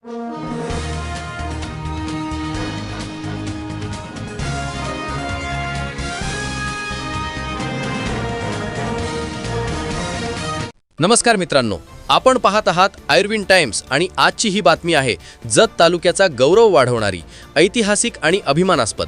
नमस्कार मित्रांनो, आपण पाहत आहात आयुर्विन टाइम्स आणि आजची ही बातमी आहे जत तालुक्याचा गौरव वाढवणारी, ऐतिहासिक आणि अभिमानास्पद।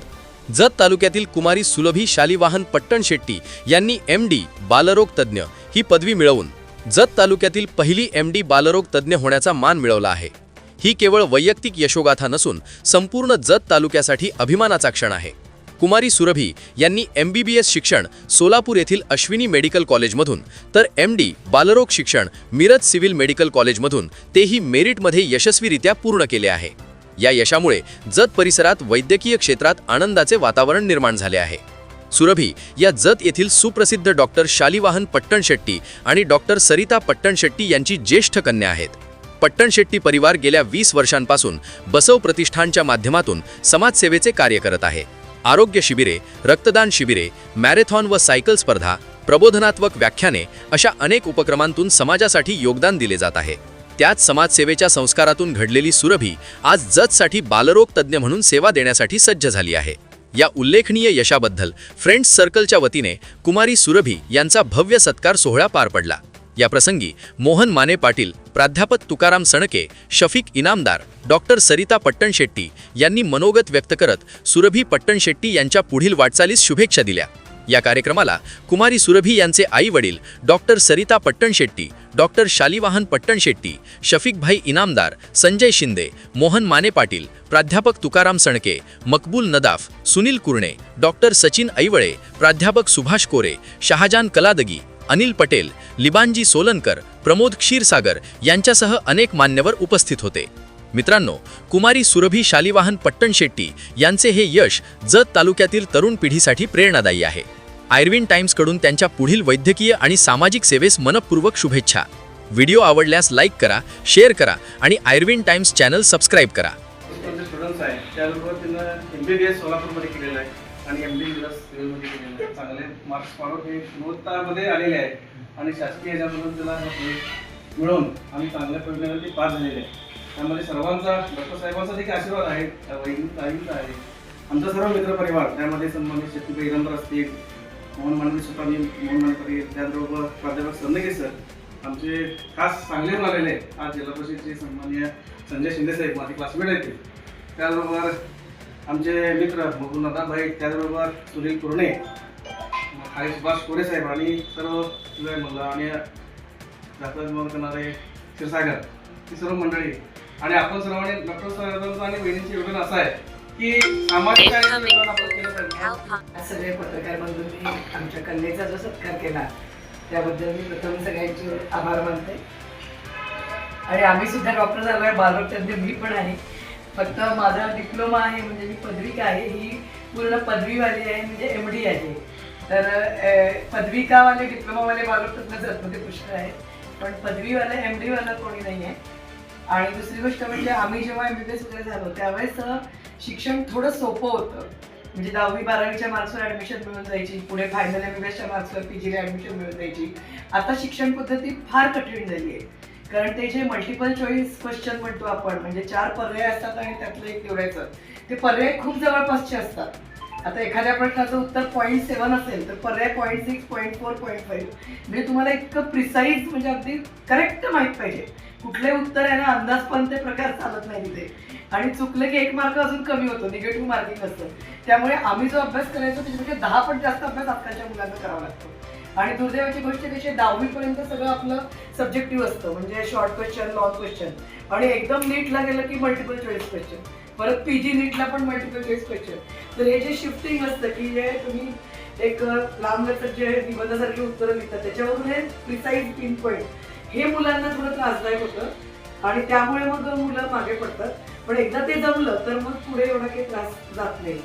जत तालुक्यातील कुमारी सुलभी शालिवाहन पट्टणशेट्टी यांनी MD बालरोग तज्ञ ही पदवी मिळवून जत तालुक्यातील पहिली MD बालरोग तज्ञ होण्याचा मान मिळवला आहे। ही केवळ वैयक्तिक यशोगाथा नसून संपूर्ण जत तालुक्यासाठी अभिमानाचा क्षण आहे। कुमारी सुरभी यांनी MBBS शिक्षण सोलापूर येथील अश्विनी मेडिकल कॉलेजमधून तर MD बालरोग शिक्षण मिरज सिव्हिल मेडिकल कॉलेजमधून तेही मेरिटमध्ये यशस्वीरित्या पूर्ण केले आहे। या यशामुळे जत परिसरात वैद्यकीय क्षेत्रात आनंदाचे वातावरण निर्माण झाले आहे। सुरभी या जत येथील सुप्रसिद्ध डॉक्टर शालिवाहन पट्टणशेट्टी आणि डॉक्टर सरिता पट्टणशेट्टी यांची ज्येष्ठ कन्या आहेत। पट्टणशेट्टी परिवार गेल्या 20 वर्षांपासून बसव प्रतिष्ठानच्या माध्यमातून समाजसेवेचे कार्य करत आहे। आरोग्य शिबिरे, रक्तदान शिबिरे, मॅरेथॉन व सायकल स्पर्धा, प्रबोधनात्मक व्याख्याने अशा अनेक उपक्रमांतून समाजासाठी योगदान दिले जात आहे। त्याच समाजसेवेच्या संस्कारातून घडलेली सुरभी आज जतसाठी बालरोग तज्ञ म्हणून सेवा देण्यासाठी सज्ज झाली आहे। या उल्लेखनीय यशाबद्दल फ्रेंड्स सर्कलच्या वतीने कुमारी सुरभी यांचा भव्य सत्कार सोहळा पार पडला। या प्रसंगी मोहन माने पाटील, प्राध्यापक तुकाराम सणके, शफीक इनामदार, डॉक्टर सरिता पट्टणशेट्टी यांनी मनोगत व्यक्त करत सुरभी पट्टणशेट्टी यांच्या पुढील वाटचालीस शुभेच्छा दिल्या। या कार्यक्रमाला कुमारी सुरभी यांचे आई-वडील डॉक्टर सरिता पट्टणशेट्टी, डॉक्टर शालिवाहन पट्टणशेट्टी, शफीकभाई इनामदार, संजय शिंदे, मोहन माने पाटील, प्राध्यापक तुकाराम सणके, मकबूल नदाफ, सुनील कुरणे, डॉक्टर सचिन ऐवळे, प्राध्यापक सुभाष कोरे, शहाजान कलादगी, अनिल पटेल, लिबानजी सोलनकर, प्रमोद क्षीरसागर यांच्यासह अनेक मान्यवर उपस्थित होते। मित्रांनो, कुमारी सुरभी शालिवाहन पट्टणशेट्टी यांचे हे यश जत तालुक्यातील तरुण पिढीसाठी प्रेरणादायी आहे। आयुर्विन टाइम्सकडून त्यांच्या पुढील वैद्यकीय आणि सामाजिक सेवेस मनपूर्वक शुभेच्छा। व्हिडिओ आवडल्यास लाईक करा, शेअर करा आणि आयुर्विन टाइम्स चॅनल सबस्क्राइब करा। स्टुडंट्स आहे त्याबरोबर त्यांना MBBS सोलापूरमध्ये केलेलं आहे आणि MD मिरज सिव्हिलमध्ये केलेलं आहे। चांगले मार्क्स पाडून हे गुणवत्तामध्ये आलेले आहेत आणि शासकीय याच्यामधून त्याला मिळवून आम्ही चांगल्या प्रयत्नाने ते पास झालेले आहे। त्यामध्ये सर्वांचा डॉक्टर साहेबांचा देखील आशीर्वाद आहे, वैद्यकीय आहे, आमचा सर्व मित्रपरिवार त्यामध्ये सन्मानित शक्तीबाई इनामदार असतील, मोहन माने सुतानी, मोहन माने पाटील, त्याचबरोबर प्राध्यापक सन्नके सर आमचे खास चांगले आलेले आहेत। आज जिल्हा परिषदेचे सन्माननीय संजय शिंदे साहेब माझे क्लासमेट आहेत, त्याचबरोबर आमचे मित्र मकबूल नदाफभाई, त्याचबरोबर सुनील कुरणे, खाली सुभाष कोरे साहेब आणि सर्व मुलं आणि मग करणारे क्षीरसागर ही सर्व मंडळी आणि आपण सर्वांनी डॉक्टर साहेबांचं आणि बहिणींचे योगदान असं आहे की सामाजिक कार्य आपण केलं पाहिजे। सगळे पत्रकार बंधूंनी आमच्या कन्येचा जो सत्कार केला त्याबद्दल मी प्रथम सगळ्यांचे आभार मानते। आणि आम्ही सुद्धा डॉक्टर झालो आहे, बालरोग तज्ञ मी पण आहे। फक्त माझा डिप्लोमा आहे म्हणजे मी पदविका आहे, ही पूर्ण पदवीवाली आहे म्हणजे MD आहे। तर पदविकावाले डिप्लोमावाले बालरोग तज्ञ जतमध्ये पुष्कळ आहे, पण पदवीवाला MD वाला कोणी नाही आहे। आणि दुसरी गोष्ट म्हणजे आम्ही जेव्हा MBBS वगैरे झालो त्यावेळेस शिक्षण थोडं सोपं होतं, म्हणजे 10वी 12वीच्या मार्क्सवर ॲडमिशन मिळून जायची, पुढे फायनल MBBSच्या मार्क्सवर PGला ॲडमिशन मिळून जायची। आता शिक्षण पद्धती फार कठीण झाली आहे, कारण ते जे मल्टिपल चॉईस क्वेश्चन म्हणतो आपण, म्हणजे 4 पर्याय असतात आणि त्यातलं एक निवडायचं, ते पर्याय खूप जवळपासचे असतात। आता एखाद्या प्रश्नाचं उत्तर 0.7 असेल तर पर्याय 0.6, 0.4, 0.5 म्हणजे तुम्हाला इतकं प्रिसाईज म्हणजे अगदी करेक्ट माहीत पाहिजे। कुठले उत्तर आहे ना अंदाज पण ते प्रकार चालत नाही तिथे, आणि चुकलं की 1 मार्क अजून कमी होतो, निगेटिव्ह मार्किंग असतं। त्यामुळे आम्ही जो अभ्यास करायचो त्याच्यापेक्षा 10 पट जास्त अभ्यास आजकालच्या मुलांना करावा लागतो। आणि दुर्दैवाची गोष्ट कशी 10वी पर्यंत सगळं आपलं सब्जेक्टिव्ह असतं, म्हणजे शॉर्ट क्वेश्चन, लॉंग क्वेश्चन, आणि एकदम नीटला गेलं की मल्टिपल चॉईस क्वेश्चन, परत PG नीटला पण मल्टिपल चॉईस क्वेश्चन। तर हे जे शिफ्टिंग असतं की जे तुम्ही एक लांब लचक जे निबंधासारखी उत्तरं लिहितात त्याच्यावरून हे प्रिसाईज पिन पॉईंट हे मुलांना थोडं त्रासदायक होतं आणि त्यामुळे मग मुलं मागे पडतात। पण एकदा ते जमलं तर मग पुढे एवढा काही त्रास जात नाही।